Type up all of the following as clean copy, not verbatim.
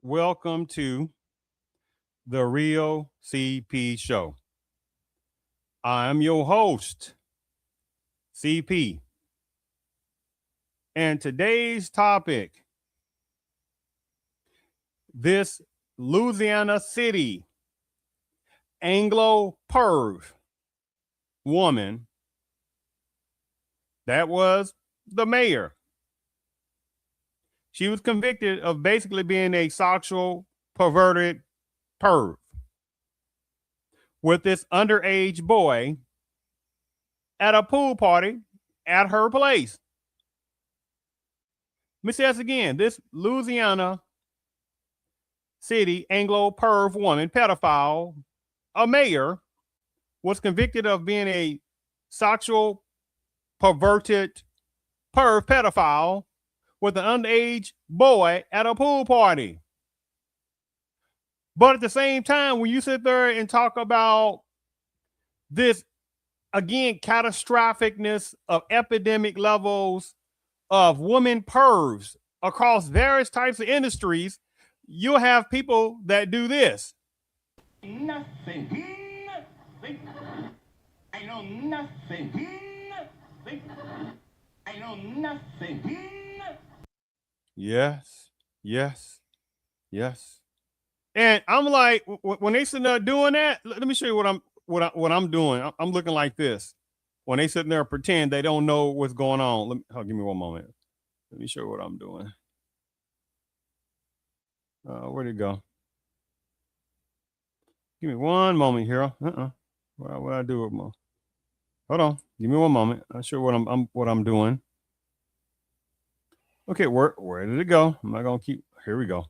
welcome to the Real CP Show. I am your host, CP. And today's topic, this Louisiana city Anglo Perv woman that was the mayor. She was convicted of basically being a sexual perverted perv with this underage boy at a pool party at her place. Let me say this again. This Louisiana city Anglo Perv woman, pedophile, a mayor, was convicted of being a sexual perverted perv pedophile with an underage boy at a pool party. But at the same time, when you sit there and talk about this, again, catastrophicness of epidemic levels of women pervs across various types of industries, you'll have people that do this. Nothing. I know nothing. I know nothing. Yes. And I'm like, when they sitting there doing that, let me show you what I'm doing. I'm looking like this. When they sitting there and pretend they don't know what's going on. Give me one moment. Let me show you what I'm doing. Where'd it go? Give me one moment here. What I do with my? Hold on. Give me one moment. I'll show you what I'm doing. Okay, where did it go? I'm not gonna keep. Here we go.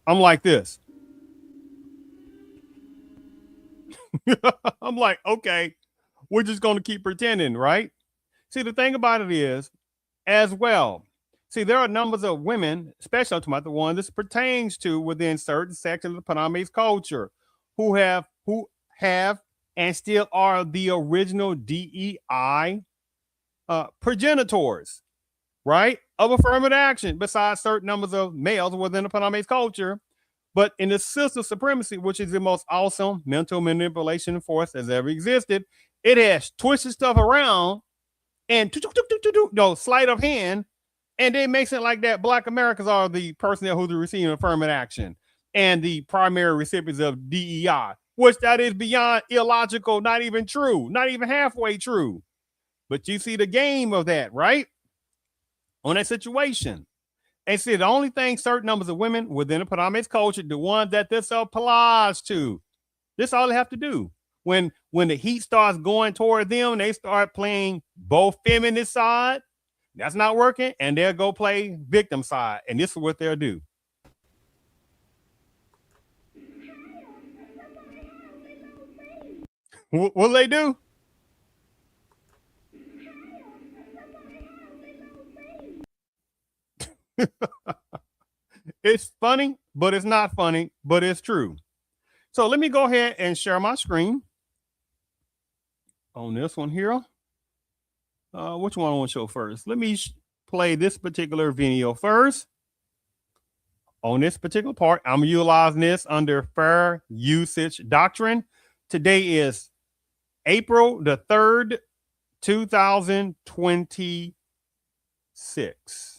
I'm like this. I'm like, okay, we're just gonna keep pretending, right? See, the thing about it is, as well. See, there are numbers of women, especially about the one this pertains to within certain sections of the Panamese culture, who have and still are the original DEI progenitors, right, of affirmative action, besides certain numbers of males within the Panamese culture. But in the system of supremacy, which is the most awesome mental manipulation force that's ever existed, it has twisted stuff around and sleight of hand, and it makes it like that Black Americans are the personnel who's receiving affirmative action and the primary recipients of DEI, which that is beyond illogical, not even true, not even halfway true. But you see the game of that, right? On that situation. And see, the only thing certain numbers of women within the Panamese culture, the ones that this applies to, this all they have to do. When the heat starts going toward them, they start playing both feminist side. That's not working, and they'll go play victim side. And this is what they'll do. What'll they do? It's funny, but it's not funny, but it's true. So let me go ahead and share my screen on this one here. Which one I want to show first? Let me play this particular video first. On this particular part, I'm utilizing this under fair usage doctrine. Today is April the 3rd, 2026.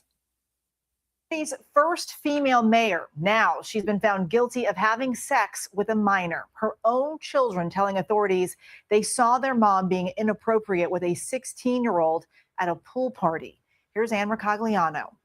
First female mayor. Now she's been found guilty of having sex with a minor. Her own children telling authorities they saw their mom being inappropriate with a 16-year-old at a pool party. Here's Ann Mercogliano.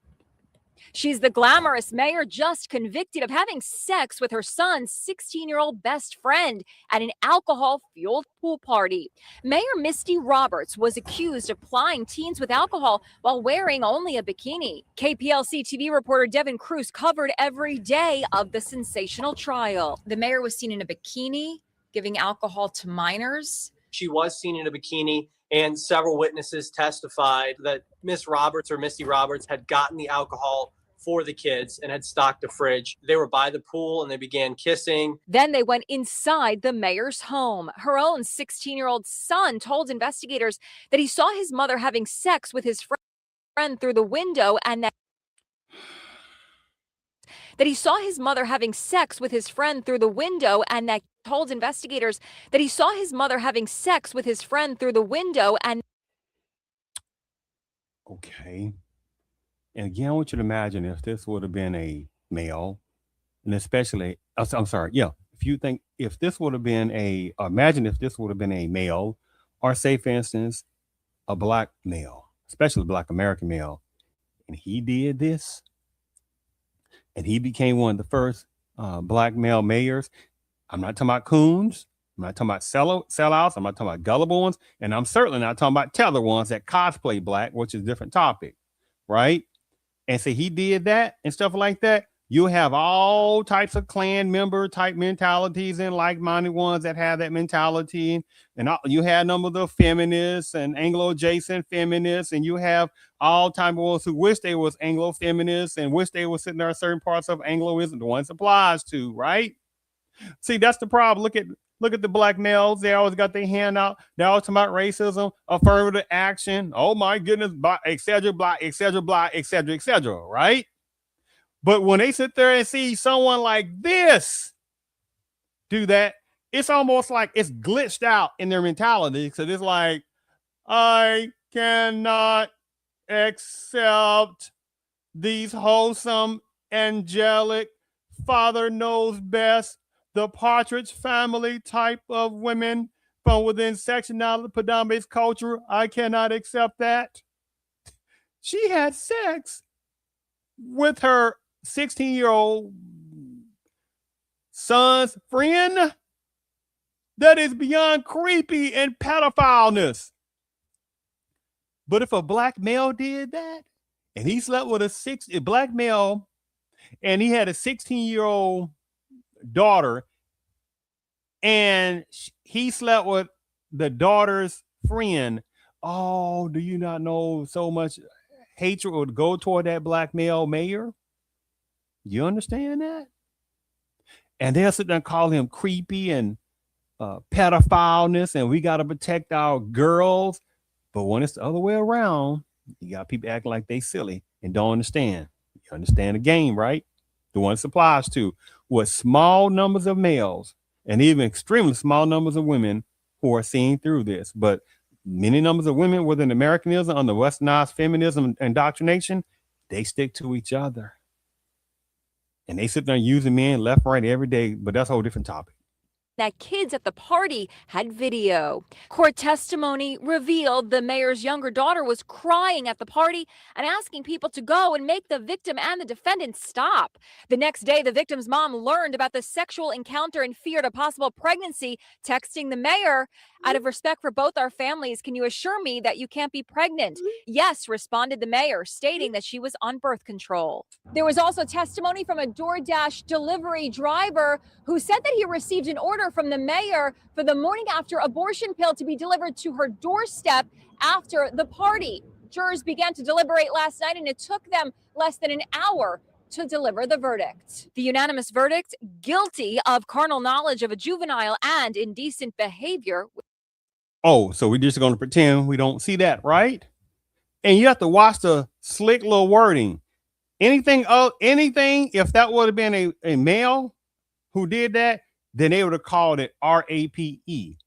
She's the glamorous mayor just convicted of having sex with her son's 16-year-old best friend at an alcohol-fueled pool party. Mayor Misty Roberts was accused of plying teens with alcohol while wearing only a bikini. KPLC TV reporter Devin Cruz covered every day of the sensational trial. The mayor was seen in a bikini giving alcohol to minors. She was seen in a bikini, and several witnesses testified that Miss Roberts or Misty Roberts had gotten the alcohol for the kids and had stocked a fridge. They were by the pool and they began kissing. Then they went inside the mayor's home. Her own 16-year-old son told investigators that he saw his mother having sex with his friend through the window and that that he saw his mother having sex with his friend through the window, and that told investigators that he saw his mother having sex with his friend through the window. And Okay. And again, I want you to imagine if this would have been a male, and especially, I'm sorry, yeah. If you think if this would have been imagine if this would have been a male, or say, for instance, a black male, especially a black American male, and he did this, and he became one of the first black male mayors. I'm not talking about coons. I'm not talking about sellouts. I'm not talking about gullible ones. And I'm certainly not talking about tether ones that cosplay black, which is a different topic, right? And so he did that and stuff like that. You have all types of clan member type mentalities and like-minded ones that have that mentality. And you had a number of the feminists and Anglo-adjacent feminists, and you have all type of ones who wish they was Anglo-feminists and wish they were sitting there in certain parts of Angloism, the ones applies to, right? See, that's the problem. Look at the black males. They always got their hand out. They're always talking about racism, affirmative action. Oh my goodness, etc., blah, etc., blah, etc., etc., right? But when they sit there and see someone like this do that, it's almost like it's glitched out in their mentality. So it's like, I cannot accept these wholesome, angelic, Father knows best, the Partridge Family type of women from within sectionality, predominant culture. I cannot accept that. She had sex with her 16-year-old son's friend. That is beyond creepy and pedophileness. But if a black male did that, and he slept with a black male, and he had a 16-year-old daughter, and he slept with the daughter's friend, oh, do you not know so much hatred would go toward that black male mayor? You understand that? And they'll sit there and call him creepy and pedophileness, and we got to protect our girls. But when it's the other way around, you got people acting like they silly and don't understand. You understand the game, right? The one it applies to, with small numbers of males and even extremely small numbers of women who are seeing through this. But many numbers of women within Americanism, under westernized feminism indoctrination, they stick to each other. And they sit there using men left, right, every day. But that's a whole different topic. that kids at the party had video. Court testimony revealed the mayor's younger daughter was crying at the party and asking people to go and make the victim and the defendant stop. The next day, the victim's mom learned about the sexual encounter and feared a possible pregnancy, texting the mayor, "Out of respect for both our families, can you assure me that you can't be pregnant?" "Yes," responded the mayor, stating that she was on birth control. There was also testimony from a DoorDash delivery driver who said that he received an order from the mayor for the morning after abortion pill to be delivered to her doorstep after the party. Jurors began to deliberate last night, and it took them less than an hour to deliver the verdict. The unanimous verdict: guilty of carnal knowledge of a juvenile and indecent behavior. Oh, so we're just going to pretend we don't see that, right? And you have to watch the slick little wording. Anything, if that would have been a male who did that, then they would have called it RAPE.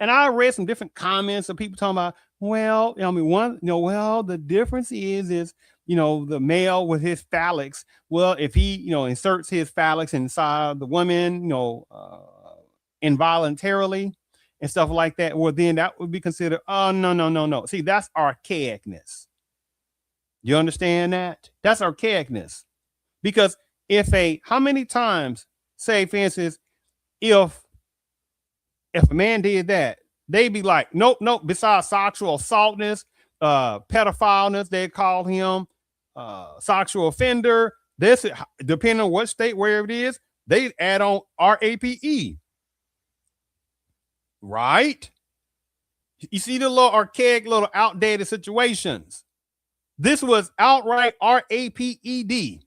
And I read some different comments of people talking about, well, the difference is, the male with his phallics. Well, if he, inserts his phallics inside the woman, involuntarily and stuff like that, well, then that would be considered, oh, no. See, that's archaicness. You understand that? That's archaicness. Because how many times, say, for instance, if a man did that, they'd be like, nope, besides sexual assaultness, pedophileness, they call him sexual offender. This, depending on what state, where it is, they add on RAPE. Right? You see the little archaic, little outdated situations. This was outright RAPED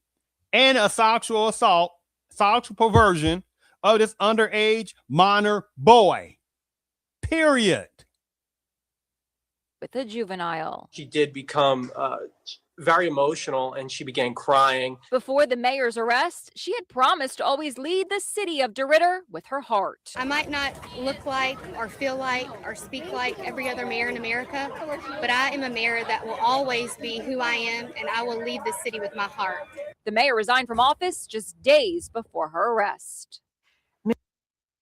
and a sexual assault, sexual perversion of this underage minor boy. Period. With a juvenile. She did become very emotional and she began crying. Before the mayor's arrest, she had promised to always lead the city of DeRidder with her heart. I might not look like or feel like or speak like every other mayor in America, but I am a mayor that will always be who I am, and I will lead the city with my heart. The mayor resigned from office just days before her arrest.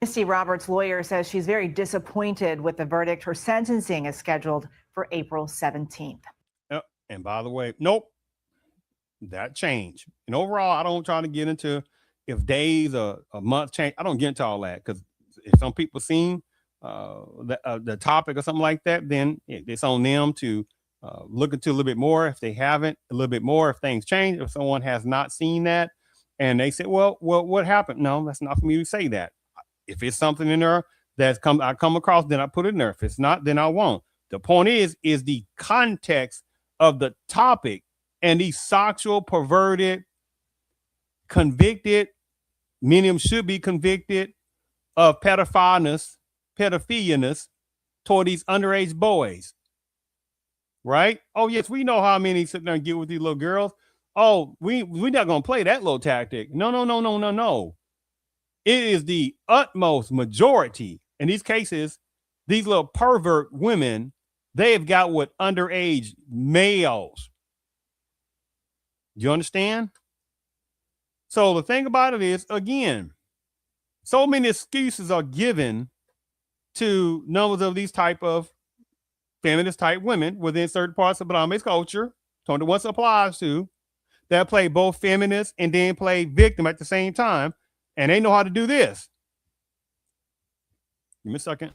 Misty Roberts' lawyer says she's very disappointed with the verdict. Her sentencing is scheduled for April 17th. And by the way, nope, that changed. And overall, I don't try to get into if days or a month change. I don't get into all that, because if some people seen the topic or something like that, then it's on them to look into a little bit more. If they haven't, a little bit more if things change. If someone has not seen that and they say, well, what happened? No, that's not for me to say that. If it's something in there I come across, then I put it in there. If it's not, then I won't. The point is the context of the topic and these sexual, perverted, convicted, many of them should be convicted of pedophilia toward these underage boys. Right? Oh, yes, we know how many sit there and get with these little girls. Oh, we're not going to play that little tactic. No. It is the utmost majority. In these cases, these little pervert women, they've got with underage males. Do you understand? So the thing about it is, again, so many excuses are given to numbers of these type of feminist type women within certain parts of Bahamas culture, Tony once applies to, that play both feminist and then play victim at the same time. And they know how to do this. Give me a second.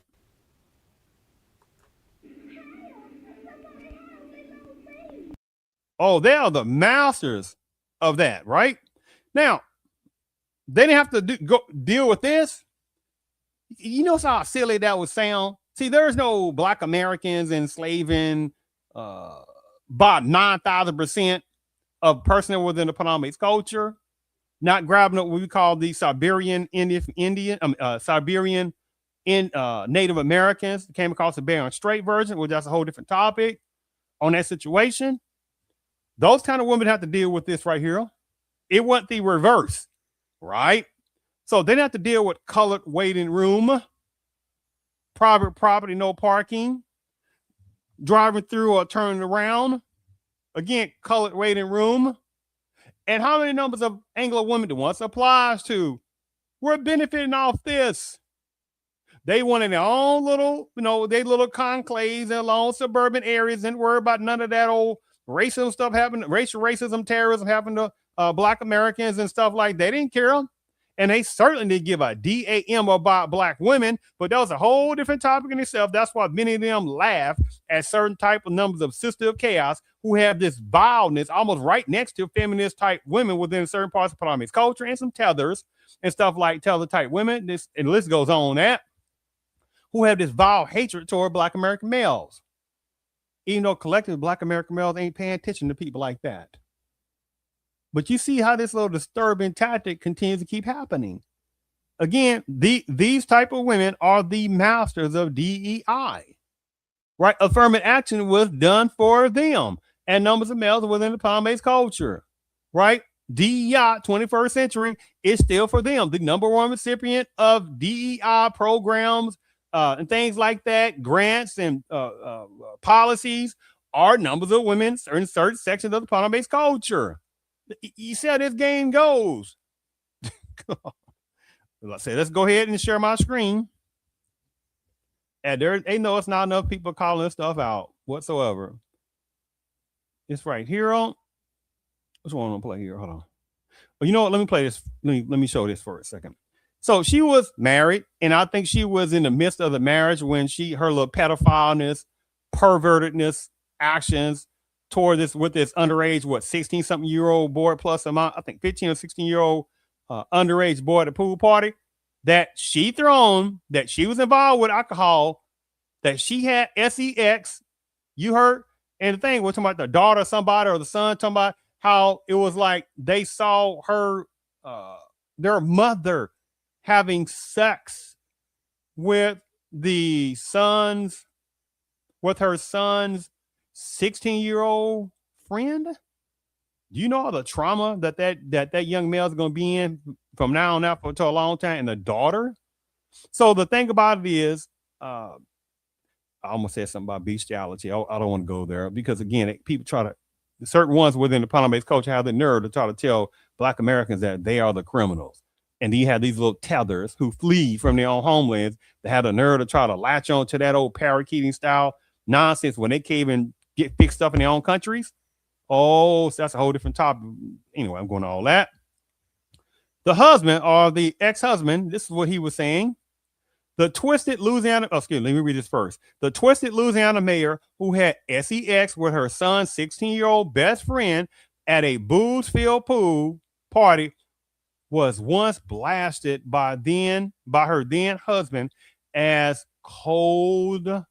Oh, they are the masters of that, right? Now, they didn't have to deal with this. You know how silly that would sound? See, there's no Black Americans enslaving about 9,000% of personnel within the Panamanian culture, not grabbing up what we call the Siberian Siberian Native Americans. Came across the Bering Strait version, which that's a whole different topic on that situation. Those kind of women have to deal with this right here. It wasn't the reverse, right? So they didn't have to deal with colored waiting room, private property, no parking, driving through or turning around. Again, colored waiting room. And how many numbers of Anglo women do once applies to? We're benefiting off this. They went in their own little, their little conclaves in long suburban areas, and worry about none of that old racism stuff happening, racism, terrorism happening to Black Americans and stuff like that. They didn't care. And they certainly didn't give a damn about Black women, but that was a whole different topic in itself. That's why many of them laugh at certain type of numbers of Sister of Chaos who have this vileness almost right next to feminist type women within certain parts of Panamanian culture, and some tethers and stuff like tether type women. This and the list goes on that, who have this vile hatred toward Black American males, even though collectively Black American males ain't paying attention to people like that. But you see how this little disturbing tactic continues to keep happening. Again, these type of women are the masters of DEI, right? Affirmative action was done for them, and numbers of males within the Panamanian culture, right? DEI, 21st century, is still for them. The number one recipient of DEI programs and things like that, grants and policies, are numbers of women in certain sections of the Panamanian culture. You see how this game goes. Let's say, let's go ahead and share my screen. And they know it's not enough people calling this stuff out whatsoever. It's right here on. Which one I'm gonna play here? Hold on. Well, you know what? Let me play this. Let me show this for a second. So she was married, and I think she was in the midst of the marriage when her little pedophileness, pervertedness actions toward this with this underage, 16-something-year-old boy plus amount, I think 15 or 16-year-old underage boy at a pool party that she thrown, that she was involved with alcohol, that she had sex. You heard? And the thing, we're talking about the daughter of somebody or the son, talking about how it was like they saw her, their mother having sex with her son's 16-year-old friend. Do you know all the trauma that young male is going to be in from now on out for a long time, and the daughter? So the thing about it is, I almost said something about bestiality. I don't want to go there because again, people try to, certain ones within the Panama-based culture have the nerve to try to tell Black Americans that they are the criminals. And you have these little tethers who flee from their own homelands that have the nerve to try to latch on to that old parakeeting style nonsense when they can't even get fixed up in their own countries. Oh, so that's a whole different topic. Anyway, I'm going to all that. The husband or the ex-husband, this is what he was saying. The twisted Louisiana, excuse me, let me read this first. The twisted Louisiana mayor who had sex with her son's 16-year-old best friend at a booze-filled pool party was once blasted by her then husband as cold-blooded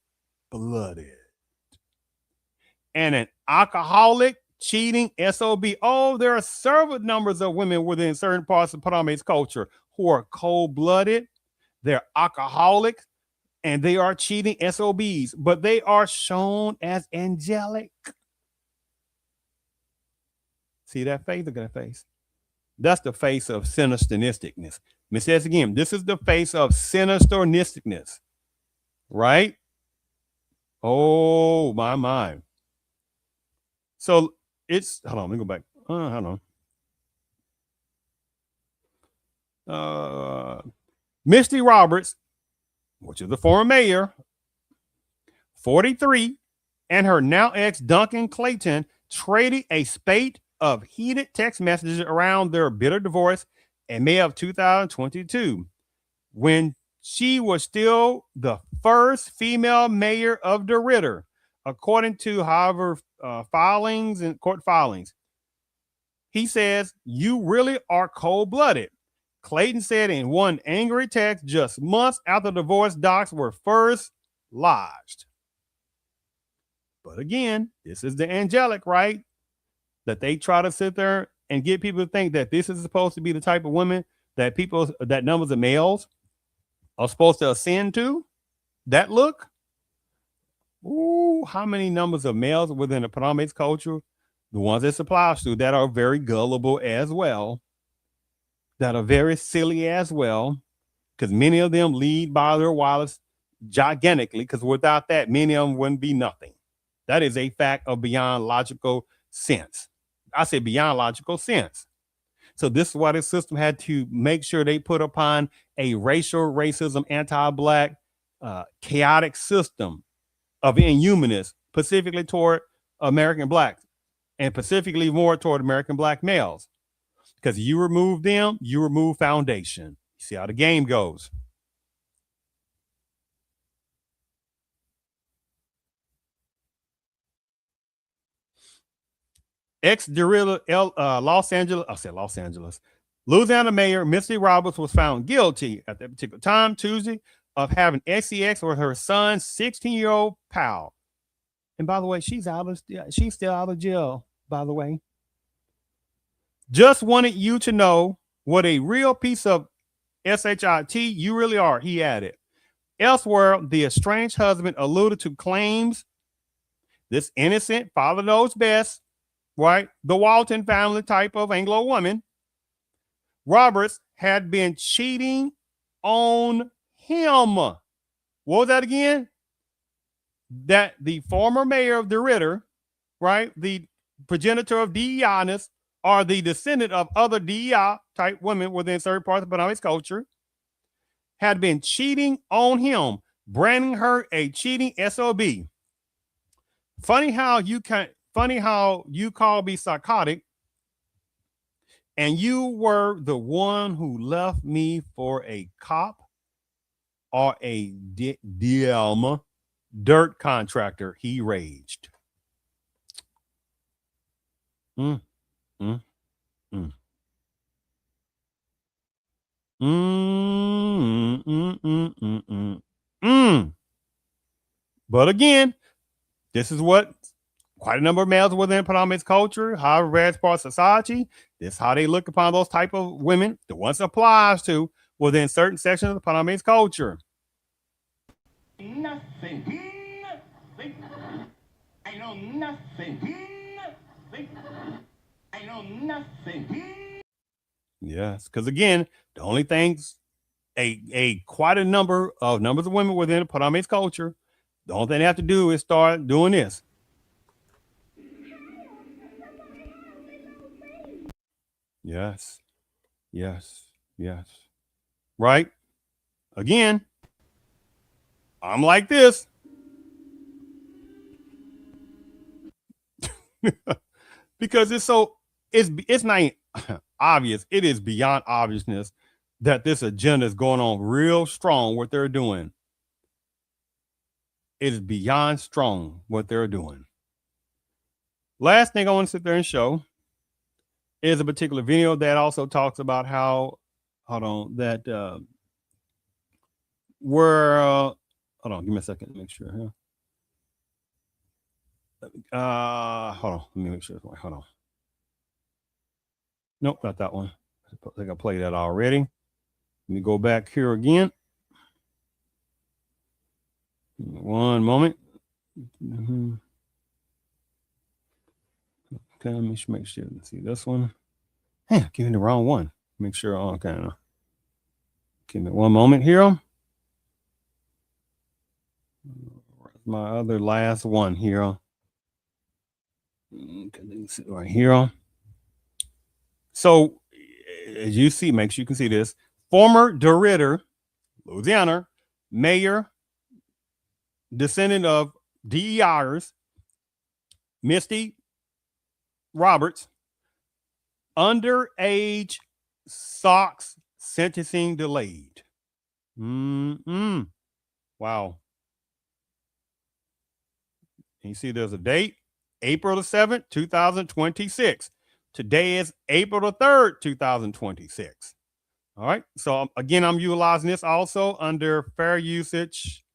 and an alcoholic, cheating SOB. Oh, there are several numbers of women within certain parts of Panama's culture who are cold-blooded. They're alcoholics and they are cheating SOBs, but they are shown as angelic. See that face? Look at that face. That's the face of sinisternisticness. Let me say this again. This is the face of sinisternisticness, right? Oh, my mind. So it's, hold on, let me go back. Hold on. Misty Roberts, which is the former mayor, 43, and her now ex Duncan Clayton traded a spate of heated text messages around their bitter divorce in May of 2022, when she was still the first female mayor of DeRidder, according to Harvard filings and court filings. He says, "You really are cold-blooded," Clayton said in one angry text just months after the divorce docs were first lodged. But again, this is the angelic, right? That they try to sit there and get people to think that this is supposed to be the type of women that that numbers of males are supposed to ascend to. That look. Ooh, how many numbers of males within the Panamese culture, the ones that supplies to, that are very gullible as well, that are very silly as well, because many of them lead by their wallets gigantically, because without that, many of them wouldn't be nothing. That is a fact of beyond logical sense. I say beyond logical sense. So this is why this system had to make sure they put upon a racial racism, anti-Black, chaotic system of inhumanists, specifically toward American Blacks, and specifically more toward American Black males. Because you remove them, you remove foundation. You see how the game goes. Los Angeles. Louisiana Mayor Misty Roberts was found guilty at that particular time, Tuesday, of having sex with her son's 16-year-old pal. And by the way, she's still out of jail, by the way. Just wanted you to know what a real piece of shit you really are, he added. Elsewhere, the estranged husband alluded to claims this innocent father knows best, right? The Walton family type of Anglo woman. Roberts had been cheating on him. What was that again? That the former mayor of DeRidder, right? The progenitor of DEI-ness, are the descendant of other DEI type women within certain parts of Panama's culture, had been cheating on him, branding her a cheating SOB. Funny how you call me psychotic, and you were the one who left me for a cop or a DM dirt contractor, he raged. But again, this is what quite a number of males within Panama's culture, however, various parts of society, this is how they look upon those type of women, the ones it applies to within certain sections of the Panama's culture. Nothing. I know nothing. I know nothing. Yes, because again, the only things quite a number of women within the put-on-based culture, the only thing they have to do is start doing this. Yes, yes, yes. Right? Again, I'm like this. Because it's not obvious. It is beyond obviousness that this agenda is going on real strong, what they're doing. It is beyond strong what they're doing. Last thing I want to sit there and show is a particular video that also talks about how, hold on, hold on, give me a second to make sure. Hold on, let me make sure. Hold on. Nope, not that one. I think I played that already. Let me go back here again. One moment. Mm-hmm. Okay, let me make sure. Let's see this one. Hey, give me the wrong one. Make sure. Okay, no. Give me one moment here. My other last one here. Okay, right here. So, as you see, make sure you can see this. Former DeRidder, Louisiana, mayor, descendant of DEIers, Misty Roberts, underage socks sentencing delayed. Wow. And you see there's a date, April the 7th, 2026. Today is April the 3rd, 2026. All right. So again, I'm utilizing this also under fair usage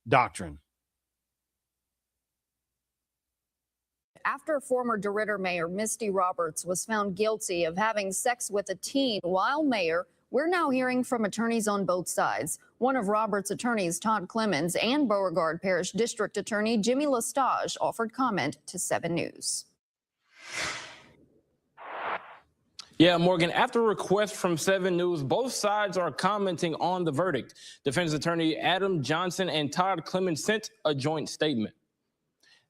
doctrine. After former DeRidder Mayor Misty Roberts was found guilty of having sex with a teen while mayor, we're now hearing from attorneys on both sides. One of Roberts' attorneys, Todd Clemens, and Beauregard Parish District Attorney Jimmy Lestage offered comment to 7 News. Yeah, Morgan, after a request from 7 News, both sides are commenting on the verdict. Defense attorney Adam Johnson and Todd Clemens sent a joint statement.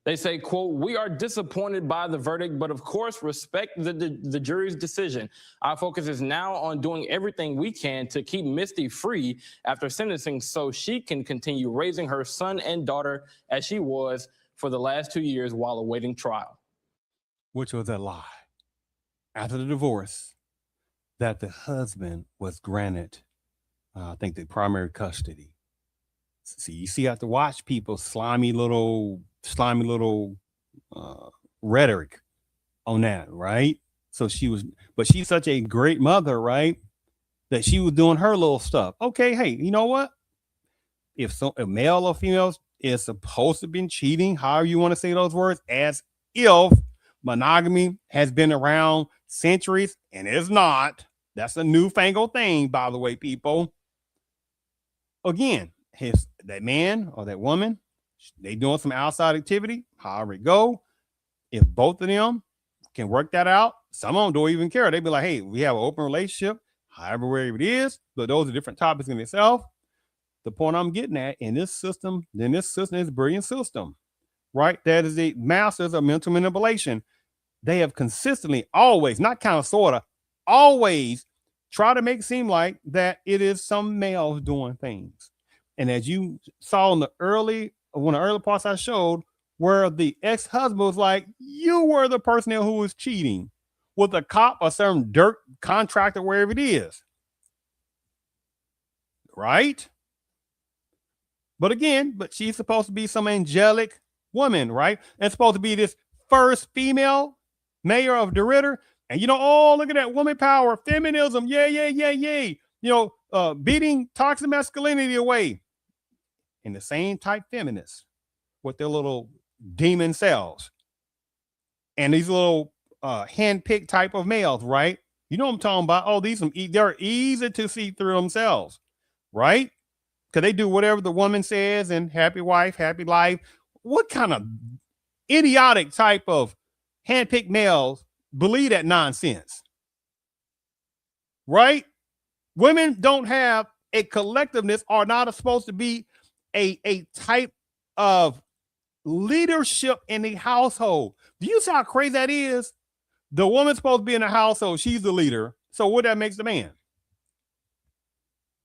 They say, quote, "We are disappointed by the verdict, but of course respect the jury's decision. Our focus is now on doing everything we can to keep Misty free after sentencing so she can continue raising her son and daughter as she was for the last 2 years while awaiting trial." Which was a lie. After the divorce, that the husband was granted, I think, the primary custody. See, you have to watch people's slimy little rhetoric on that, right? So but she's such a great mother, right? That she was doing her little stuff. Okay, hey, you know what? If a male or female is supposed to be cheating, however you want to say those words, as if monogamy has been around centuries, and it's not. That's a newfangled thing, by the way, people. Again, that man or that woman, they doing some outside activity, however it go. If both of them can work that out, some of them don't even care. They be like, hey, we have an open relationship, however, wherever it is. But those are different topics in itself. The point I'm getting at in this system, is a brilliant system, right? That is the masters of mental manipulation. They have consistently, always, not kind of, sort of, always try to make it seem like that it is some males doing things. And as you saw in one of the early parts I showed, where the ex-husband was like, you were the person who was cheating with a cop or some dirt contractor, wherever it is. Right? But she's supposed to be some angelic woman, right? And supposed to be this first female mayor of DeRidder. And look at that woman power, feminism, yay. Beating toxic masculinity away. And the same type feminists with their little demon selves. And these little hand-picked type of males, right? You know what I'm talking about? Oh, they're easy to see through themselves, right? Because they do whatever the woman says and happy wife, happy life. What kind of idiotic type of hand-picked males believe that nonsense, right? Women don't have a collectiveness, are not supposed to be a type of leadership in the household. Do you see how crazy that is? The woman's supposed to be in the household. She's the leader. So what that makes the man?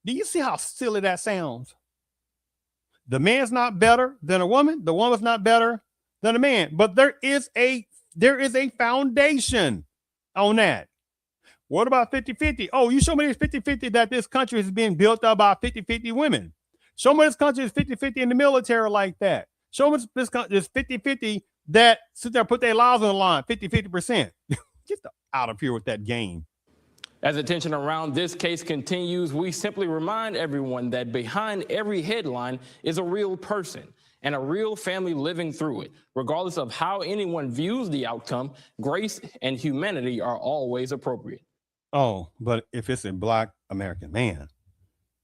Do you see how silly that sounds? The man's not better than a woman. The woman's not better than a man. But there is a foundation on that. What about 50-50? Oh, you show me this 50-50 that this country is being built up by 50-50 women. Show me this country is 50-50 in the military like that. Show me this country is 50-50 that sit there put their lives on the line, 50%. Get out of here with that game. As the tension around this case continues, we simply remind everyone that behind every headline is a real person and a real family living through it. Regardless of how anyone views the outcome, grace and humanity are always appropriate. Oh, but if it's a Black American man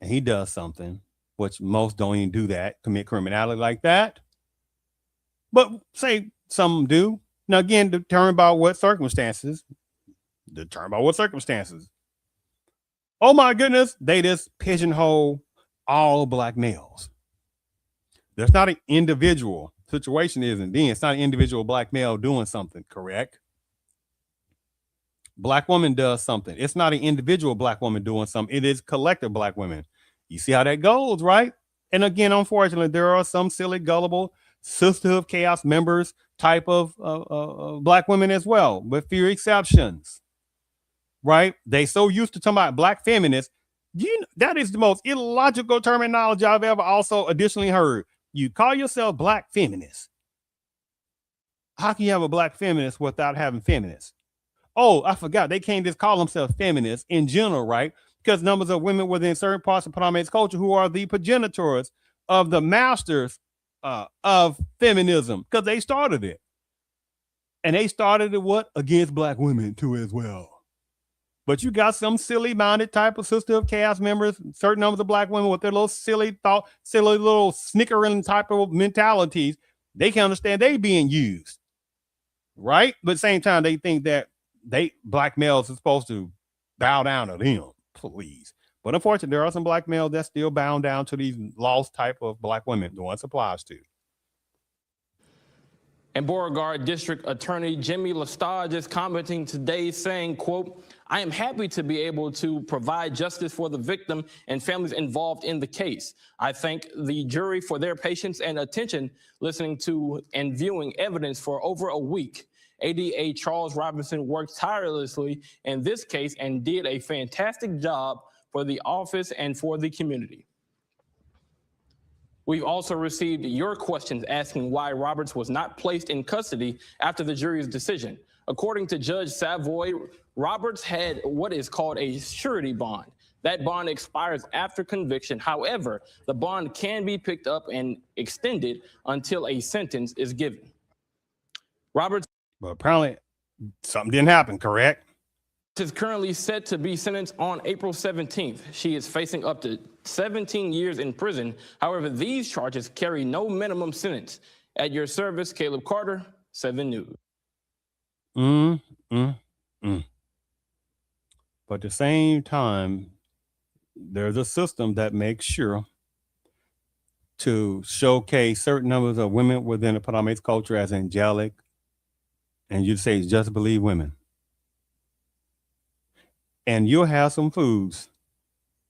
and he does something, which most don't even do that, commit criminality like that, but say some do. Now, again, determined by what circumstances. Oh my goodness, they just pigeonhole all Black males. There's not an individual situation, isn't then. It's not an individual Black male doing something, correct? Black woman does something. It's not an individual Black woman doing something. It is collective Black women. You see how that goes, right? And again, unfortunately, there are some silly, gullible Sisterhood of Chaos members type of Black women as well, with few exceptions, right? They so used to talking about Black feminists. That is the most illogical terminology I've ever also additionally heard. You call yourself Black feminist. How can you have a Black feminist without having feminists? Oh, I forgot. They can't just call themselves feminists in general, right? Because numbers of women within certain parts of Panamanian culture who are the progenitors of the masters of feminism, because they started it. And they started it what? Against Black women too as well. But you got some silly-minded type of Sister of Chaos members, certain numbers of Black women with their little silly little snickering type of mentalities. They can understand they being used, right? But at the same time, they think that Black males are supposed to bow down to them, please. But unfortunately, there are some Black males that still bound down to these lost type of Black women, the ones applies to. And Beauregard District Attorney Jimmy Lestage is commenting today saying, quote, "I am happy to be able to provide justice for the victim and families involved in the case. I thank the jury for their patience and attention listening to and viewing evidence for over a week. ADA Charles Robinson worked tirelessly in this case and did a fantastic job for the office and for the community. We've also received your questions asking why Roberts was not placed in custody after the jury's decision. According to Judge Savoy, Roberts had what is called a surety bond. That bond expires after conviction. However, the bond can be picked up and extended until a sentence is given." Roberts, but apparently something didn't happen, correct? is currently set to be sentenced on April 17th. She is facing up to 17 years in prison. However, these charges carry no minimum sentence. At your service, Caleb Carter, 7 News. But at the same time, there's a system that makes sure to showcase certain numbers of women within the Panamanian culture as angelic, and you say just believe women. And you'll have some foods.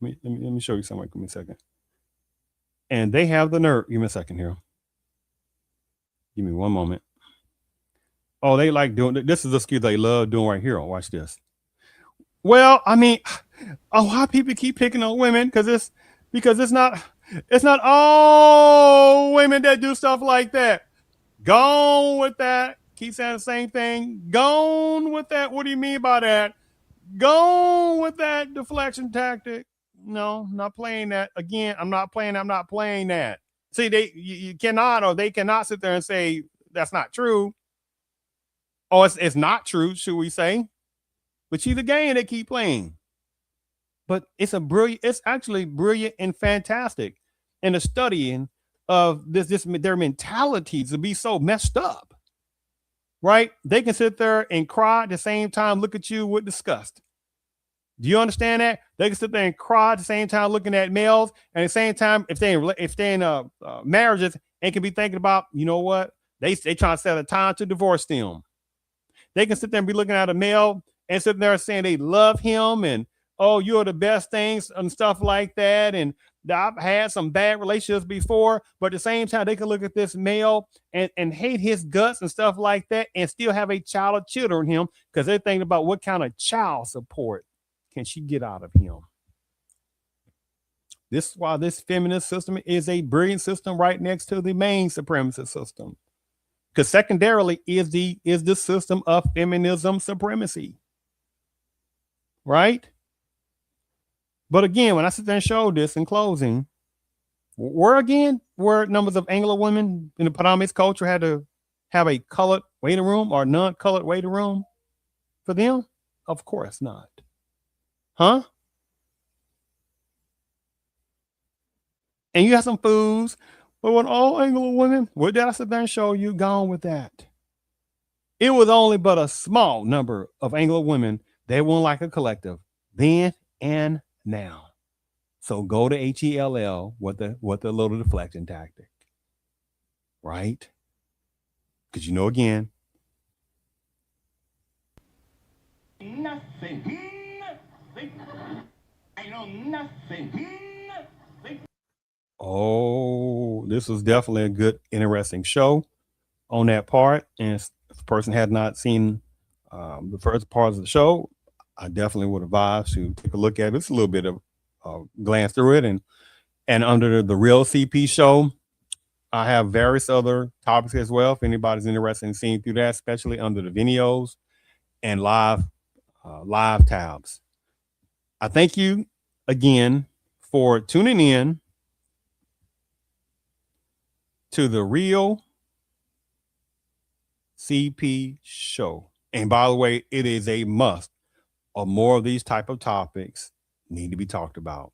Let me show you something. Give me a second. And they have the nerve. Give me a second here. Give me one moment. Oh, they like doing this. Is the skill they love doing right here. Watch this. Well, I mean, why people keep picking on women? Because it's not all women that do stuff like that. Gone with that. Keep saying the same thing. Gone with that. What do you mean by that? Go with that deflection tactic. No, not playing that. Again, I'm not playing that. See, you cannot, or they cannot sit there and say that's not true. Oh, it's not true, should we say? But see the game they keep playing. But it's actually brilliant and fantastic in the studying of their mentalities to be so messed up. right? They can sit there and cry at the same time, look at you with disgust. Do you understand that? They can sit there and cry at the same time looking at males, and at the same time, if they in marriages, and can be thinking about, you know what, they trying to set a time to divorce them. They can sit there and be looking at a male and sit there saying they love him and, oh, you're the best things and stuff like that. And I've had some bad relationships before, but at the same time, they can look at this male and hate his guts and stuff like that and still have a child or children him because they're thinking about what kind of child support can she get out of him. This is why this feminist system is a brilliant system right next to the main supremacist system. Because secondarily is the system of feminism supremacy. Right? But again, when I sit there and show this in closing, were numbers of Anglo women in the Panamis culture had to have a colored waiting room or non-colored waiting room for them? Of course not. Huh? And you have some fools, but when all Anglo women, what did I sit there and show you? Gone with that. It was only but a small number of Anglo women that weren't like a collective then and now. So go to HELL with the little deflection tactic, right? Because you know, again, Nothing. I know nothing. oh, this was definitely a good, interesting show on that part. And if the person had not seen the first parts of the show, I definitely would advise to take a look at it. It's a little bit of glance through it. And under the Real CP show, I have various other topics as well. If anybody's interested in seeing through that, especially under the videos and live tabs. I thank you again for tuning in to the Real CP show. And by the way, it is a must, or more of these type of topics need to be talked about.